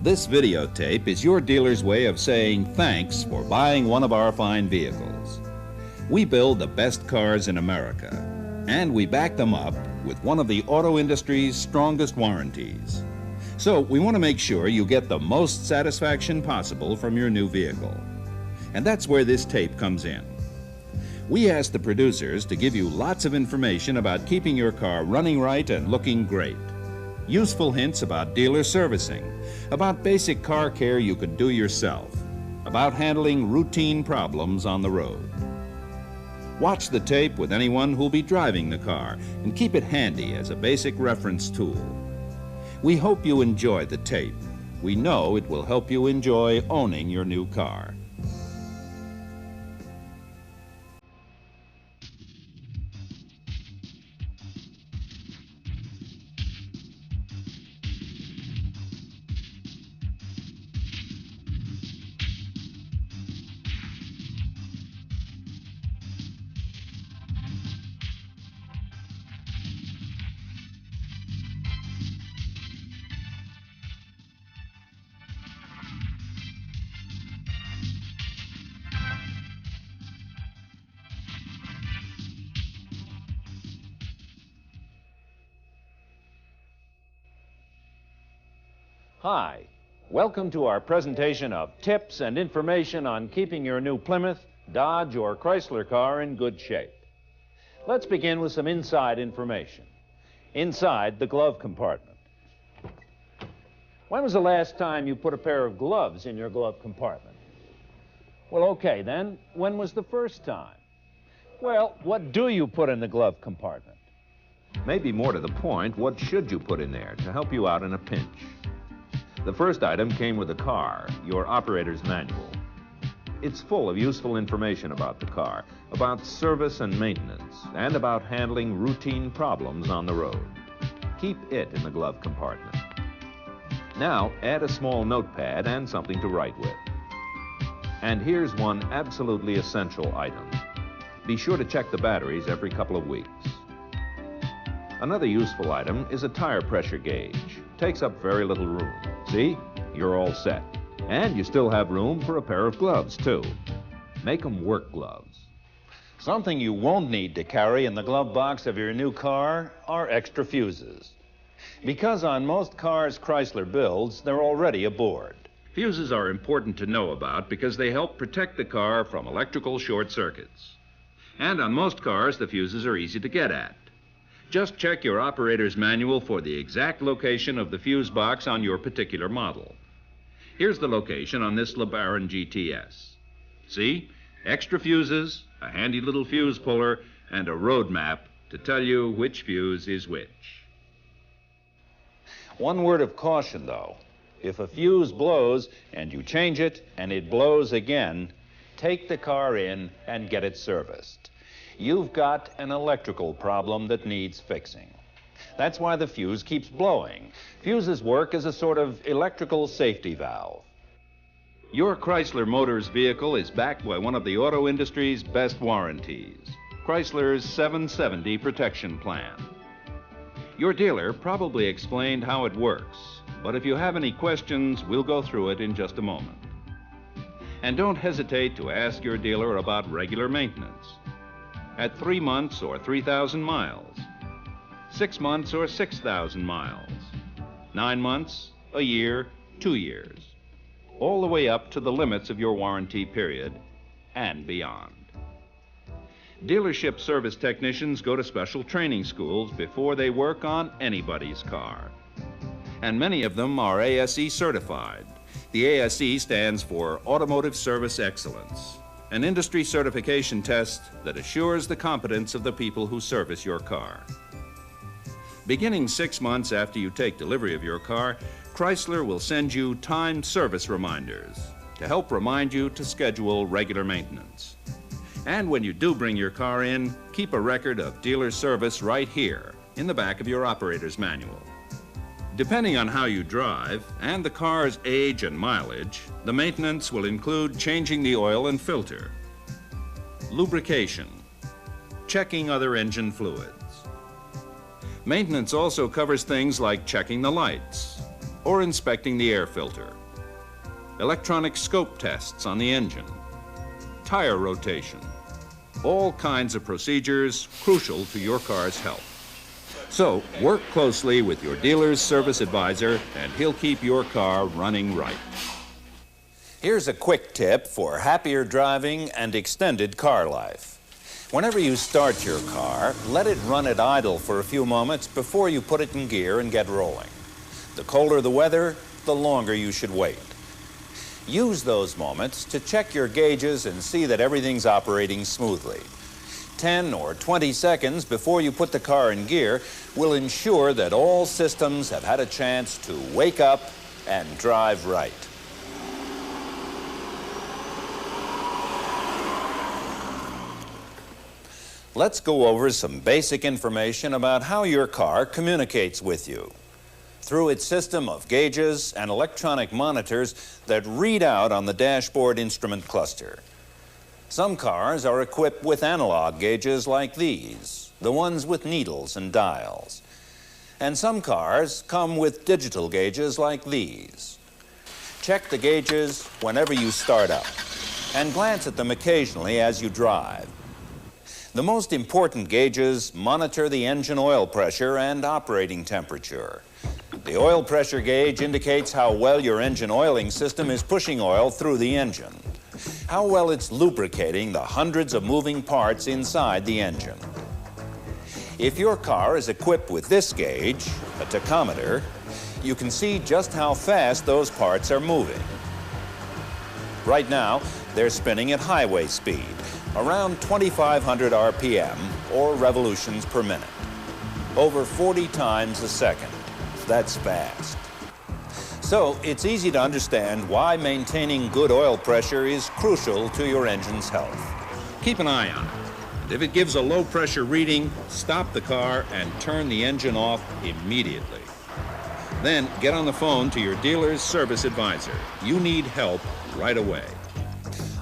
This videotape is your dealer's way of saying thanks for buying one of our fine vehicles. We build the best cars in America, and we back them up with one of the auto industry's strongest warranties. So we want to make sure you get the most satisfaction possible from your new vehicle. And that's where this tape comes in. We asked the producers to give you lots of information about keeping your car running right and looking great. Useful hints about dealer servicing, about basic car care you could do yourself, about handling routine problems on the road. Watch the tape with anyone who'll be driving the car and keep it handy as a basic reference tool. We hope you enjoy the tape. We know it will help you enjoy owning your new car. Hi, welcome to our presentation of tips and information on keeping your new Plymouth, Dodge, or Chrysler car in good shape. Let's begin with some inside information. Inside the glove compartment. When was the last time you put a pair of gloves in your glove compartment? Well, okay then, when was the first time? Well, what do you put in the glove compartment? Maybe more to the point, what should you put in there to help you out in a pinch? The first item came with the car, your operator's manual. It's full of useful information about the car, about service and maintenance, and about handling routine problems on the road. Keep it in the glove compartment. Now, add a small notepad and something to write with. And here's one absolutely essential item. Be sure to check the batteries every couple of weeks. Another useful item is a tire pressure gauge. Takes up very little room. See? You're all set. And you still have room for a pair of gloves, too. Make them work gloves. Something you won't need to carry in the glove box of your new car are extra fuses. Because on most cars Chrysler builds, they're already aboard. Fuses are important to know about because they help protect the car from electrical short circuits. And on most cars, the fuses are easy to get at. Just check your operator's manual for the exact location of the fuse box on your particular model. Here's the location on this LeBaron GTS. See? Extra fuses, a handy little fuse puller, and a road map to tell you which fuse is which. One word of caution, though. If a fuse blows and you change it and it blows again, take the car in and get it serviced. You've got an electrical problem that needs fixing. That's why the fuse keeps blowing. Fuses work as a sort of electrical safety valve. Your Chrysler Motors vehicle is backed by one of the auto industry's best warranties, Chrysler's 770 Protection Plan. Your dealer probably explained how it works, but if you have any questions, we'll go through it in just a moment. And don't hesitate to ask your dealer about regular maintenance. At 3 months or 3,000 miles, 6 months or 6,000 miles, 9 months, a year, 2 years, all the way up to the limits of your warranty period and beyond. Dealership service technicians go to special training schools before they work on anybody's car. And many of them are ASE certified. The ASE stands for Automotive Service Excellence, an industry certification test that assures the competence of the people who service your car. Beginning 6 months after you take delivery of your car, Chrysler will send you timed service reminders to help remind you to schedule regular maintenance. And when you do bring your car in, keep a record of dealer service right here in the back of your operator's manual. Depending on how you drive and the car's age and mileage, the maintenance will include changing the oil and filter, lubrication, checking other engine fluids. Maintenance also covers things like checking the lights, or inspecting the air filter. Electronic scope tests on the engine. Tire rotation. All kinds of procedures crucial to your car's health. So, work closely with your dealer's service advisor and he'll keep your car running right. Here's a quick tip for happier driving and extended car life. Whenever you start your car, let it run at idle for a few moments before you put it in gear and get rolling. The colder the weather, the longer you should wait. Use those moments to check your gauges and see that everything's operating smoothly. 10 or 20 seconds before you put the car in gear will ensure that all systems have had a chance to wake up and drive right. Let's go over some basic information about how your car communicates with you. Through its system of gauges and electronic monitors that read out on the dashboard instrument cluster. Some cars are equipped with analog gauges like these, the ones with needles and dials. And some cars come with digital gauges like these. Check the gauges whenever you start up, and glance at them occasionally as you drive. The most important gauges monitor the engine oil pressure and operating temperature. The oil pressure gauge indicates how well your engine oiling system is pushing oil through the engine, how well it's lubricating the hundreds of moving parts inside the engine. If your car is equipped with this gauge, a tachometer, you can see just how fast those parts are moving. Right now, they're spinning at highway speed, around 2,500 RPM, or revolutions per minute, over 40 times a second. That's fast. So it's easy to understand why maintaining good oil pressure is crucial to your engine's health. Keep an eye on it. And if it gives a low pressure reading, stop the car and turn the engine off immediately. Then get on the phone to your dealer's service advisor. You need help right away.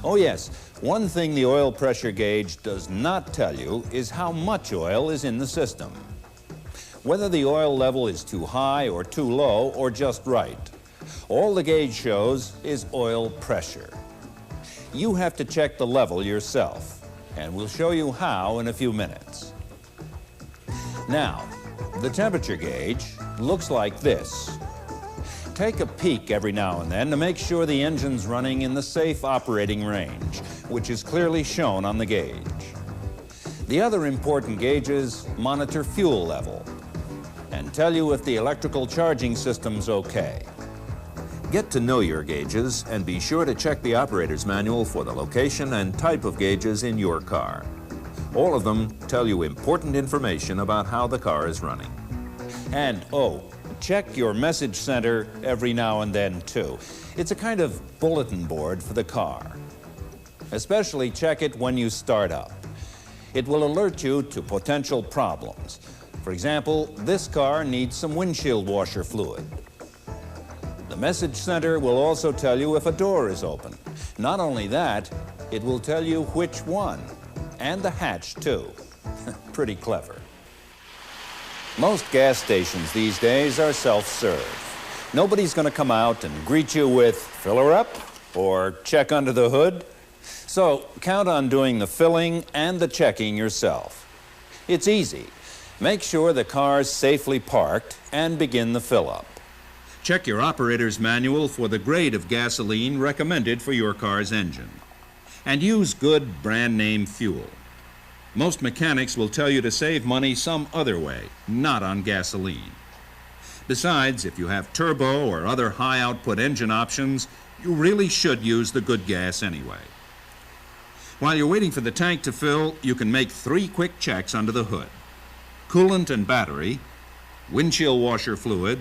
Oh yes, one thing the oil pressure gauge does not tell you is how much oil is in the system. Whether the oil level is too high or too low or just right. All the gauge shows is oil pressure. You have to check the level yourself, and we'll show you how in a few minutes. Now, the temperature gauge looks like this. Take a peek every now and then to make sure the engine's running in the safe operating range, which is clearly shown on the gauge. The other important gauges monitor fuel level and tell you if the electrical charging system's okay. Get to know your gauges and be sure to check the operator's manual for the location and type of gauges in your car. All of them tell you important information about how the car is running. And, check your message center every now and then, too. It's a kind of bulletin board for the car. Especially check it when you start up. It will alert you to potential problems. For example, this car needs some windshield washer fluid. The message center will also tell you if a door is open. Not only that, it will tell you which one, and the hatch, too. Pretty clever. Most gas stations these days are self-serve. Nobody's going to come out and greet you with, "Fill her up," or "Check under the hood." So count on doing the filling and the checking yourself. It's easy. Make sure the car's safely parked and begin the fill-up. Check your operator's manual for the grade of gasoline recommended for your car's engine. And use good brand name fuel. Most mechanics will tell you to save money some other way, not on gasoline. Besides, if you have turbo or other high output engine options, you really should use the good gas anyway. While you're waiting for the tank to fill, you can make 3 quick checks under the hood: coolant and battery, windshield washer fluid,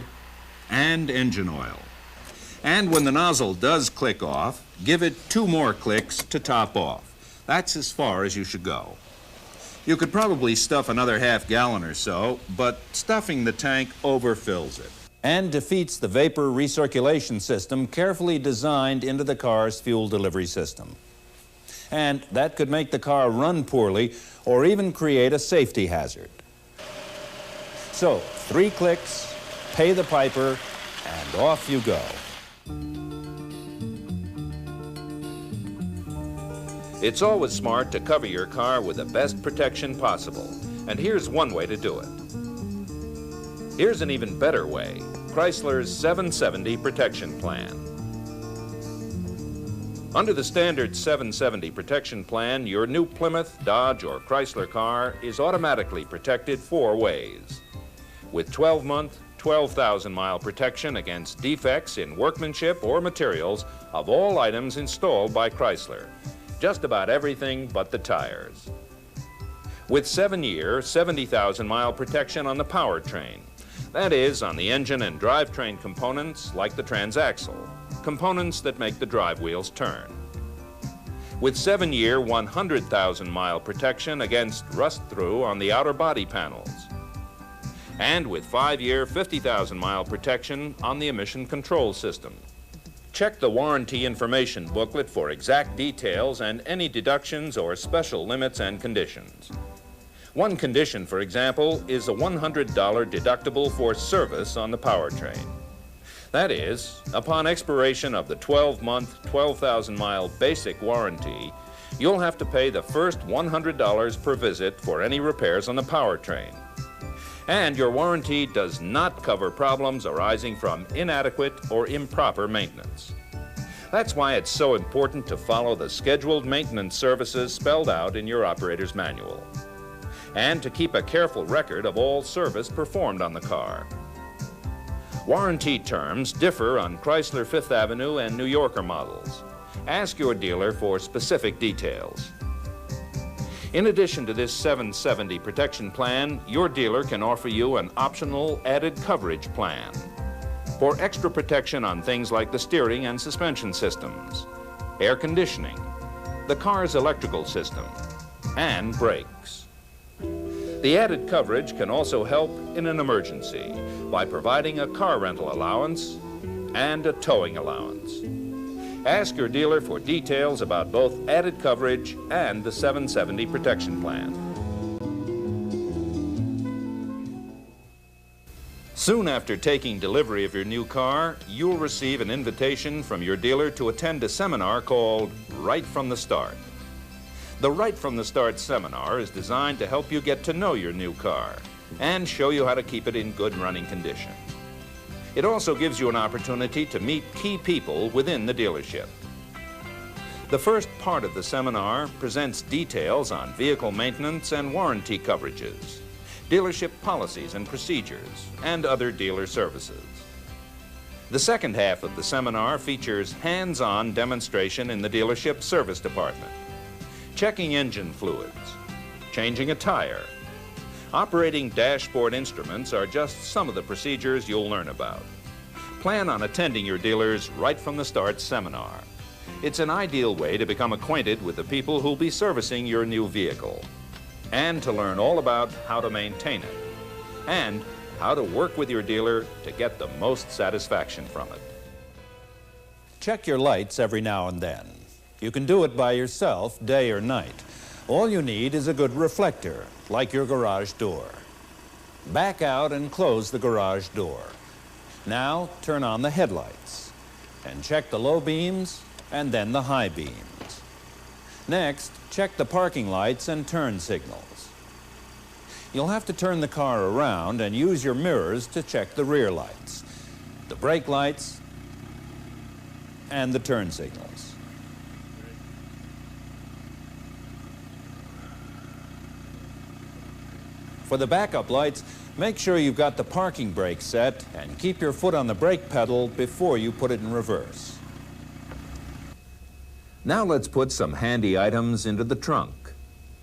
and engine oil. And when the nozzle does click off, give it 2 more clicks to top off. That's as far as you should go. You could probably stuff another half gallon or so, but stuffing the tank overfills it. And defeats the vapor recirculation system carefully designed into the car's fuel delivery system. And that could make the car run poorly or even create a safety hazard. So, 3 clicks, pay the piper, and off you go. It's always smart to cover your car with the best protection possible, and here's one way to do it. Here's an even better way, Chrysler's 770 Protection Plan. Under the standard 770 Protection Plan, your new Plymouth, Dodge, or Chrysler car is automatically protected 4 ways. With 12-month, 12,000-mile protection against defects in workmanship or materials of all items installed by Chrysler. Just about everything but the tires. With 7-year, 70,000-mile protection on the powertrain. That is, on the engine and drivetrain components like the transaxle, components that make the drive wheels turn. With 7-year, 100,000-mile protection against rust-through on the outer body panels. And with 5-year, 50,000-mile protection on the emission control system. Check the warranty information booklet for exact details and any deductions or special limits and conditions. One condition, for example, is a $100 deductible for service on the powertrain. That is, upon expiration of the 12-month, 12,000-mile basic warranty, you'll have to pay the first $100 per visit for any repairs on the powertrain. And your warranty does not cover problems arising from inadequate or improper maintenance. That's why it's so important to follow the scheduled maintenance services spelled out in your operator's manual, and to keep a careful record of all service performed on the car. Warranty terms differ on Chrysler Fifth Avenue and New Yorker models. Ask your dealer for specific details. In addition to this 770 Protection Plan, your dealer can offer you an optional added coverage plan for extra protection on things like the steering and suspension systems, air conditioning, the car's electrical system, and brakes. The added coverage can also help in an emergency by providing a car rental allowance and a towing allowance. Ask your dealer for details about both added coverage and the 770 Protection Plan. Soon after taking delivery of your new car, you'll receive an invitation from your dealer to attend a seminar called Right from the Start. The Right from the Start seminar is designed to help you get to know your new car and show you how to keep it in good running condition. It also gives you an opportunity to meet key people within the dealership. The first part of the seminar presents details on vehicle maintenance and warranty coverages, dealership policies and procedures, and other dealer services. The second half of the seminar features hands-on demonstration in the dealership service department, checking engine fluids, changing a tire. Operating dashboard instruments are just some of the procedures you'll learn about. Plan on attending your dealer's Right from the Start seminar. It's an ideal way to become acquainted with the people who'll be servicing your new vehicle, and to learn all about how to maintain it, and how to work with your dealer to get the most satisfaction from it. Check your lights every now and then. You can do it by yourself, day or night. All you need is a good reflector, like your garage door. Back out and close the garage door. Now turn on the headlights and check the low beams and then the high beams. Next, check the parking lights and turn signals. You'll have to turn the car around and use your mirrors to check the rear lights, the brake lights, and the turn signals. For the backup lights, make sure you've got the parking brake set and keep your foot on the brake pedal before you put it in reverse. Now let's put some handy items into the trunk.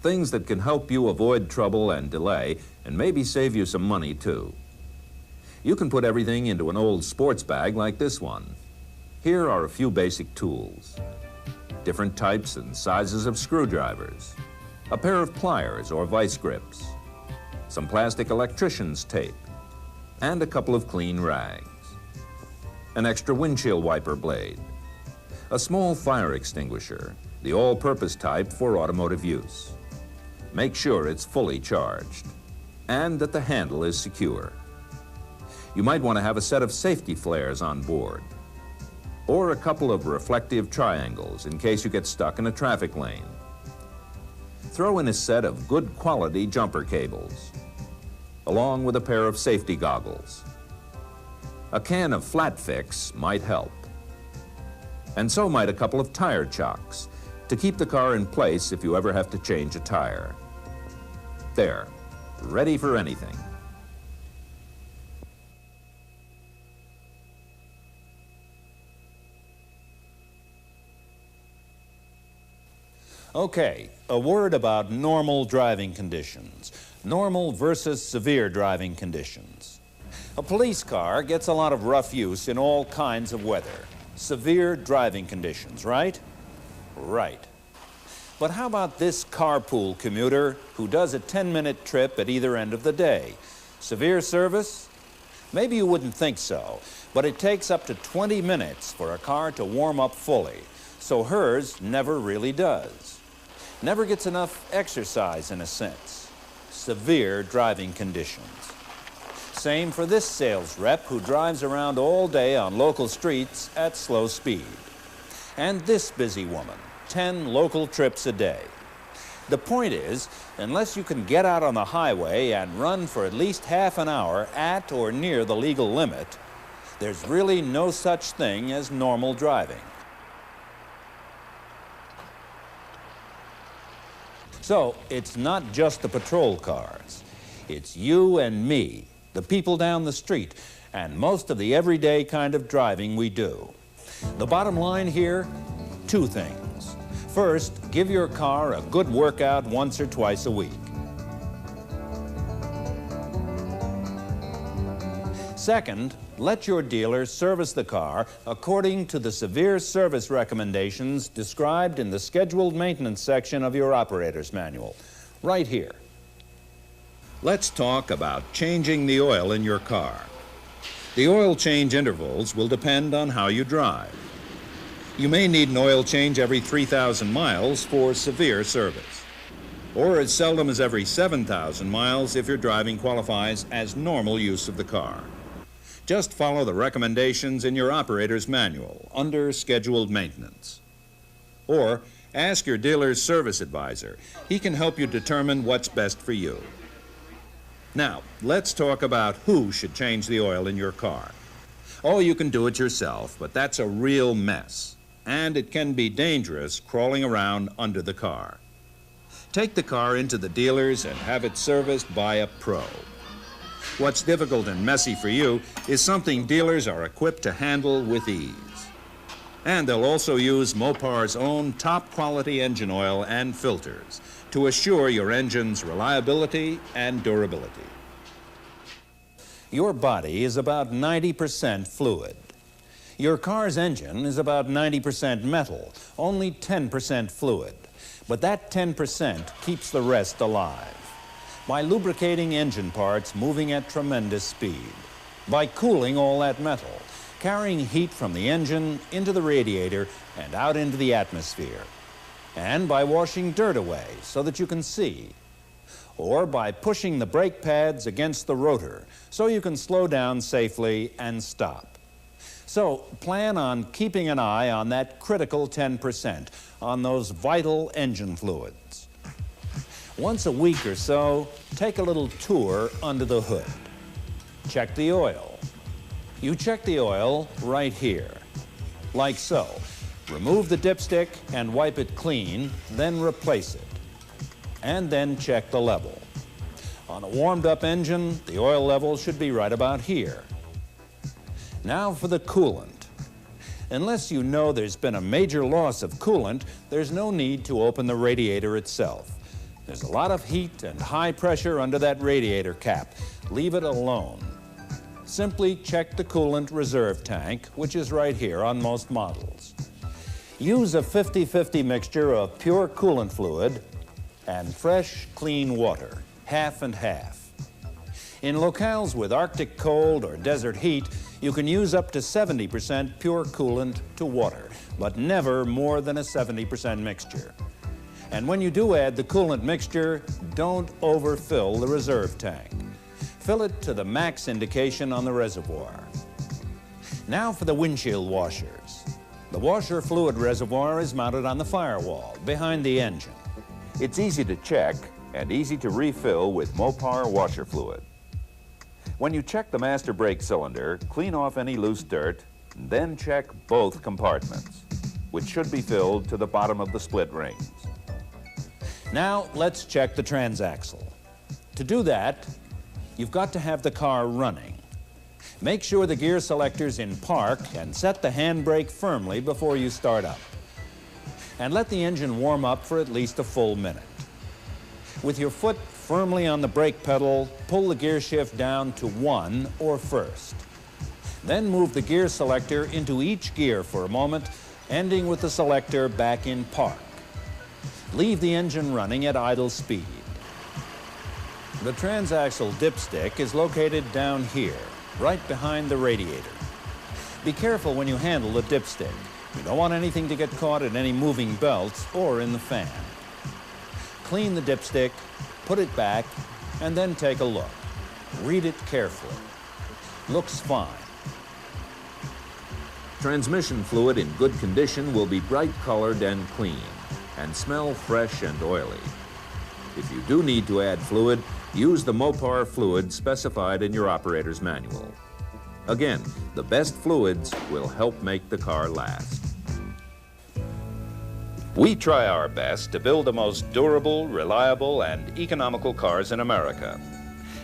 Things that can help you avoid trouble and delay, and maybe save you some money too. You can put everything into an old sports bag like this one. Here are a few basic tools. Different types and sizes of screwdrivers. A pair of pliers or vice grips. Some plastic electrician's tape, and a couple of clean rags. An extra windshield wiper blade. A small fire extinguisher, the all-purpose type for automotive use. Make sure it's fully charged, and that the handle is secure. You might want to have a set of safety flares on board, or a couple of reflective triangles in case you get stuck in a traffic lane. Throw in a set of good quality jumper cables, along with a pair of safety goggles. A can of flat fix might help. And so might a couple of tire chocks to keep the car in place if you ever have to change a tire. There, ready for anything. Okay, a word about normal driving conditions. Normal versus severe driving conditions. A police car gets a lot of rough use in all kinds of weather. Severe driving conditions, right? Right. But how about this carpool commuter who does a 10-minute trip at either end of the day? Severe service? Maybe you wouldn't think so, but it takes up to 20 minutes for a car to warm up fully, so hers never really does. Never gets enough exercise, in a sense. Severe driving conditions. Same for this sales rep who drives around all day on local streets at slow speed. And this busy woman, 10 local trips a day. The point is, unless you can get out on the highway and run for at least half an hour at or near the legal limit, there's really no such thing as normal driving. So, it's not just the patrol cars. It's you and me, the people down the street, and most of the everyday kind of driving we do. The bottom line here, two things. First, give your car a good workout once or twice a week. Second, let your dealer service the car according to the severe service recommendations described in the scheduled maintenance section of your operator's manual, right here. Let's talk about changing the oil in your car. The oil change intervals will depend on how you drive. You may need an oil change every 3,000 miles for severe service, or as seldom as every 7,000 miles if your driving qualifies as normal use of the car. Just follow the recommendations in your operator's manual under scheduled maintenance. Or ask your dealer's service advisor. He can help you determine what's best for you. Now, let's talk about who should change the oil in your car. Oh, you can do it yourself, but that's a real mess. And it can be dangerous crawling around under the car. Take the car into the dealer's and have it serviced by a pro. What's difficult and messy for you is something dealers are equipped to handle with ease. And they'll also use Mopar's own top-quality engine oil and filters to assure your engine's reliability and durability. Your body is about 90% fluid. Your car's engine is about 90% metal, only 10% fluid. But that 10% keeps the rest alive. By lubricating engine parts moving at tremendous speed, by cooling all that metal, carrying heat from the engine into the radiator and out into the atmosphere, and by washing dirt away so that you can see, or by pushing the brake pads against the rotor so you can slow down safely and stop. So plan on keeping an eye on that critical 10%, on those vital engine fluids. Once a week or so, take a little tour under the hood. Check the oil. You check the oil right here, like so. Remove the dipstick and wipe it clean, then replace it. And then check the level. On a warmed-up engine, the oil level should be right about here. Now for the coolant. Unless you know there's been a major loss of coolant, there's no need to open the radiator itself. There's a lot of heat and high pressure under that radiator cap. Leave it alone. Simply check the coolant reserve tank, which is right here on most models. Use a 50-50 mixture of pure coolant fluid and fresh, clean water, half and half. In locales with Arctic cold or desert heat, you can use up to 70% pure coolant to water, but never more than a 70% mixture. And when you do add the coolant mixture, don't overfill the reserve tank. Fill it to the max indication on the reservoir. Now for the windshield washers. The washer fluid reservoir is mounted on the firewall behind the engine. It's easy to check and easy to refill with Mopar washer fluid. When you check the master brake cylinder, clean off any loose dirt, and then check both compartments, which should be filled to the bottom of the split rings. Now let's check the transaxle. To do that, you've got to have the car running. Make sure the gear selector's in park and set the handbrake firmly before you start up. And let the engine warm up for at least a full minute. With your foot firmly on the brake pedal, pull the gear shift down to 1 or first. Then move the gear selector into each gear for a moment, ending with the selector back in park. Leave the engine running at idle speed. The transaxle dipstick is located down here, right behind the radiator. Be careful when you handle the dipstick. You don't want anything to get caught in any moving belts or in the fan. Clean the dipstick, put it back, and then take a look. Read it carefully. Looks fine. Transmission fluid in good condition will be bright colored and clean, and smell fresh and oily. If you do need to add fluid, use the Mopar fluid specified in your operator's manual. Again, the best fluids will help make the car last. We try our best to build the most durable, reliable, and economical cars in America.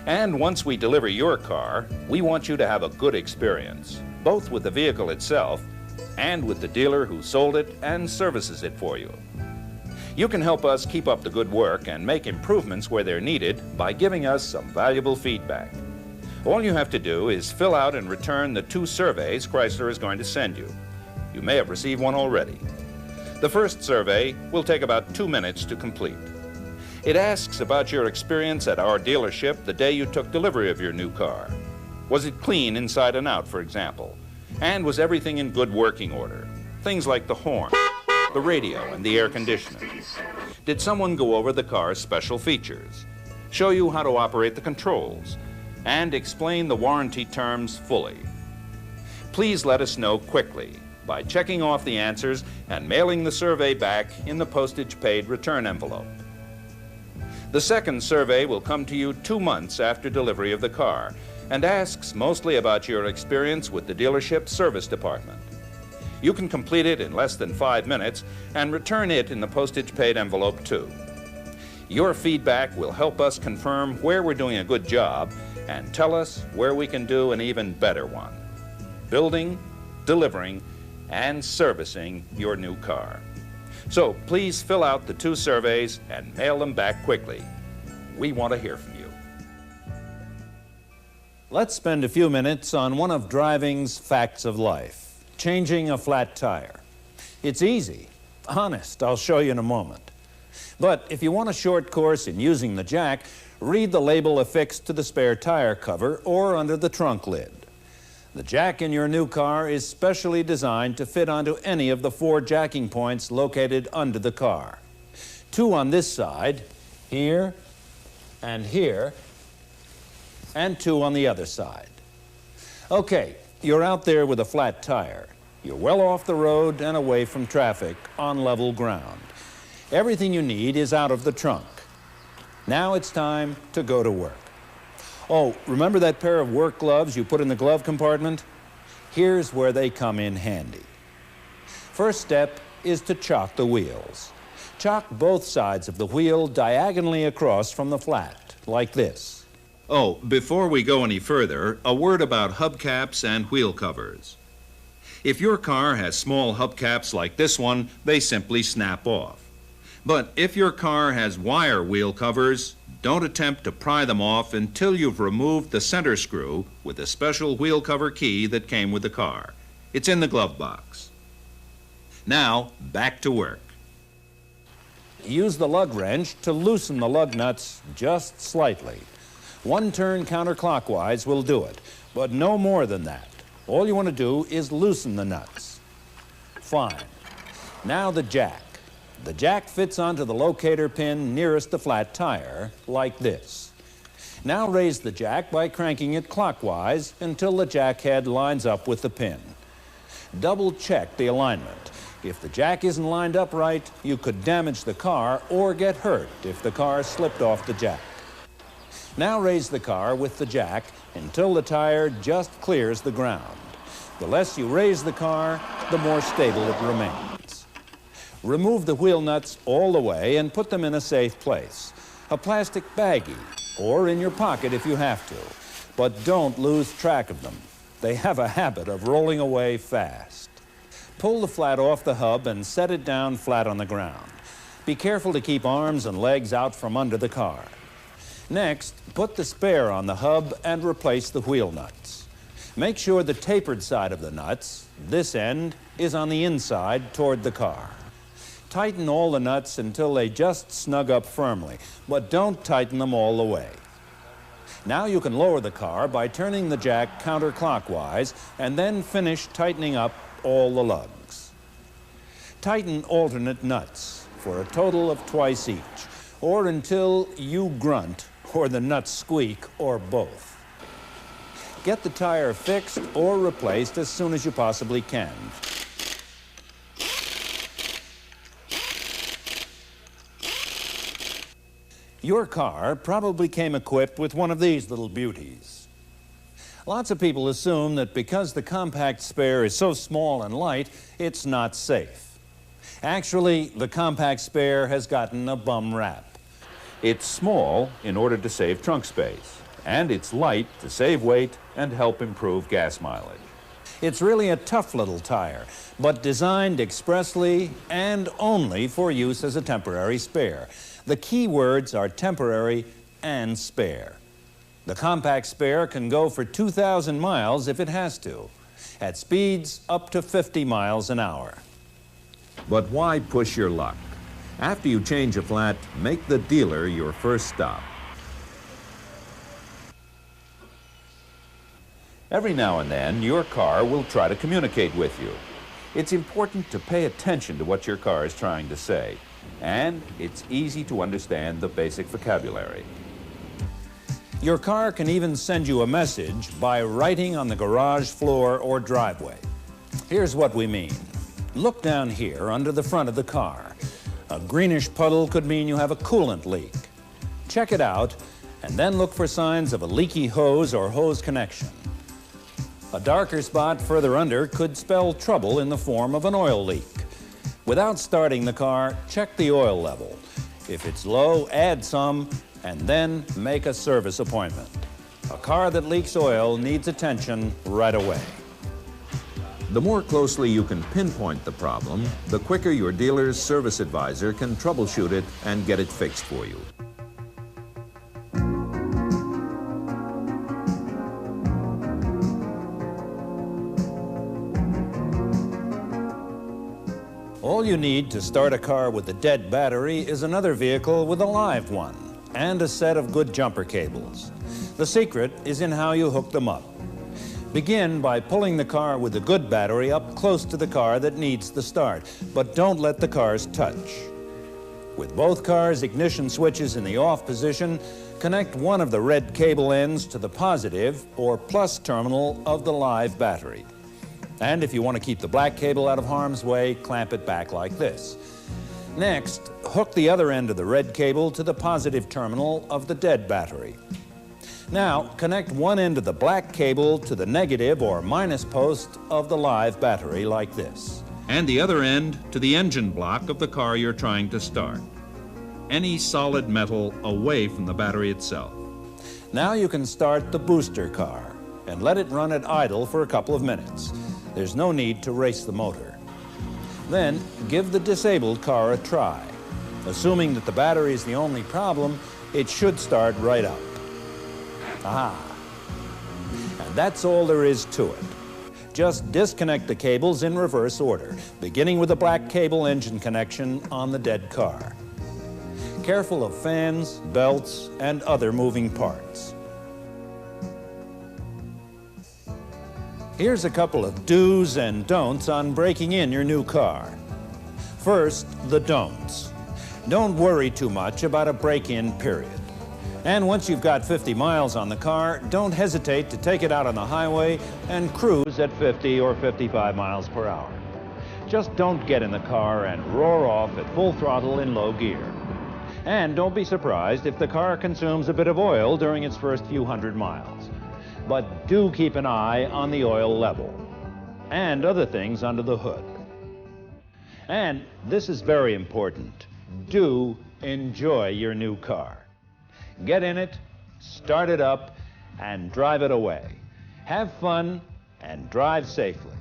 And once we deliver your car, we want you to have a good experience, both with the vehicle itself and with the dealer who sold it and services it for you. You can help us keep up the good work and make improvements where they're needed by giving us some valuable feedback. All you have to do is fill out and return the 2 surveys Chrysler is going to send you. You may have received one already. The first survey will take about 2 minutes to complete. It asks about your experience at our dealership the day you took delivery of your new car. Was it clean inside and out, for example? And was everything in good working order? Things like the horn, the radio, and the air conditioning. Did someone go over the car's special features, show you how to operate the controls, and explain the warranty terms fully? Please let us know quickly by checking off the answers and mailing the survey back in the postage-paid return envelope. The second survey will come to you 2 months after delivery of the car and asks mostly about your experience with the dealership service department. You can complete it in less than 5 minutes and return it in the postage-paid envelope too. Your feedback will help us confirm where we're doing a good job and tell us where we can do an even better one. Building, delivering, and servicing your new car. So please fill out the 2 surveys and mail them back quickly. We want to hear from you. Let's spend a few minutes on one of driving's facts of life, changing a flat tire. It's easy. Honest, I'll show you in a moment. But if you want a short course in using the jack, read the label affixed to the spare tire cover or under the trunk lid. The jack in your new car is specially designed to fit onto any of the 4 jacking points located under the car. 2 on this side, here, and 2 on the other side. Okay, you're out there with a flat tire. You're well off the road and away from traffic on level ground. Everything you need is out of the trunk. Now it's time to go to work. Oh, remember that pair of work gloves you put in the glove compartment? Here's where they come in handy. First step is to chock the wheels. Chock both sides of the wheel diagonally across from the flat, like this. Oh, before we go any further, a word about hubcaps and wheel covers. If your car has small hubcaps like this one, they simply snap off. But if your car has wire wheel covers, don't attempt to pry them off until you've removed the center screw with a special wheel cover key that came with the car. It's in the glove box. Now, back to work. Use the lug wrench to loosen the lug nuts just slightly. 1 turn counterclockwise will do it, but no more than that. All you want to do is loosen the nuts. Fine. Now the jack. The jack fits onto the locator pin nearest the flat tire, like this. Now raise the jack by cranking it clockwise until the jack head lines up with the pin. Double check the alignment. If the jack isn't lined up right, you could damage the car or get hurt if the car slipped off the jack. Now raise the car with the jack until the tire just clears the ground. The less you raise the car, the more stable it remains. Remove the wheel nuts all the way and put them in a safe place. A plastic baggie, or in your pocket if you have to. But don't lose track of them. They have a habit of rolling away fast. Pull the flat off the hub and set it down flat on the ground. Be careful to keep arms and legs out from under the car. Next, put the spare on the hub and replace the wheel nuts. Make sure the tapered side of the nuts, this end, is on the inside toward the car. Tighten all the nuts until they just snug up firmly, but don't tighten them all the way. Now you can lower the car by turning the jack counterclockwise and then finish tightening up all the lugs. Tighten alternate nuts for a total of twice each, or until you grunt or the nuts squeak, or both. Get the tire fixed or replaced as soon as you possibly can. Your car probably came equipped with one of these little beauties. Lots of people assume that because the compact spare is so small and light, it's not safe. Actually, the compact spare has gotten a bum rap. It's small in order to save trunk space, and it's light to save weight and help improve gas mileage. It's really a tough little tire, but designed expressly and only for use as a temporary spare. The key words are temporary and spare. The compact spare can go for 2,000 miles if it has to, at speeds up to 50 miles an hour. But why push your luck? After you change a flat, make the dealer your first stop. Every now and then, your car will try to communicate with you. It's important to pay attention to what your car is trying to say, and it's easy to understand the basic vocabulary. Your car can even send you a message by writing on the garage floor or driveway. Here's what we mean. Look down here under the front of the car. A greenish puddle could mean you have a coolant leak. Check it out, and then look for signs of a leaky hose or hose connection. A darker spot further under could spell trouble in the form of an oil leak. Without starting the car, check the oil level. If it's low, add some, and then make a service appointment. A car that leaks oil needs attention right away. The more closely you can pinpoint the problem, the quicker your dealer's service advisor can troubleshoot it and get it fixed for you. All you need to start a car with a dead battery is another vehicle with a live one, and a set of good jumper cables. The secret is in how you hook them up. Begin by pulling the car with a good battery up close to the car that needs the start, but don't let the cars touch. With both cars' ignition switches in the off position, connect one of the red cable ends to the positive or plus terminal of the live battery. And if you want to keep the black cable out of harm's way, clamp it back like this. Next, hook the other end of the red cable to the positive terminal of the dead battery. Now, connect one end of the black cable to the negative or minus post of the live battery like this. And the other end to the engine block of the car you're trying to start. Any solid metal away from the battery itself. Now you can start the booster car and let it run at idle for a couple of minutes. There's no need to race the motor. Then, give the disabled car a try. Assuming that the battery is the only problem, it should start right up. Aha. And that's all there is to it. Just disconnect the cables in reverse order, beginning with the black cable engine connection on the dead car. Careful of fans, belts, and other moving parts. Here's a couple of do's and don'ts on breaking in your new car. First, the don'ts. Don't worry too much about a break-in period. And once you've got 50 miles on the car, don't hesitate to take it out on the highway and cruise at 50 or 55 miles per hour. Just don't get in the car and roar off at full throttle in low gear. And don't be surprised if the car consumes a bit of oil during its first few hundred miles. But do keep an eye on the oil level and other things under the hood. And this is very important. Do enjoy your new car. Get in it, start it up, and drive it away. Have fun and drive safely.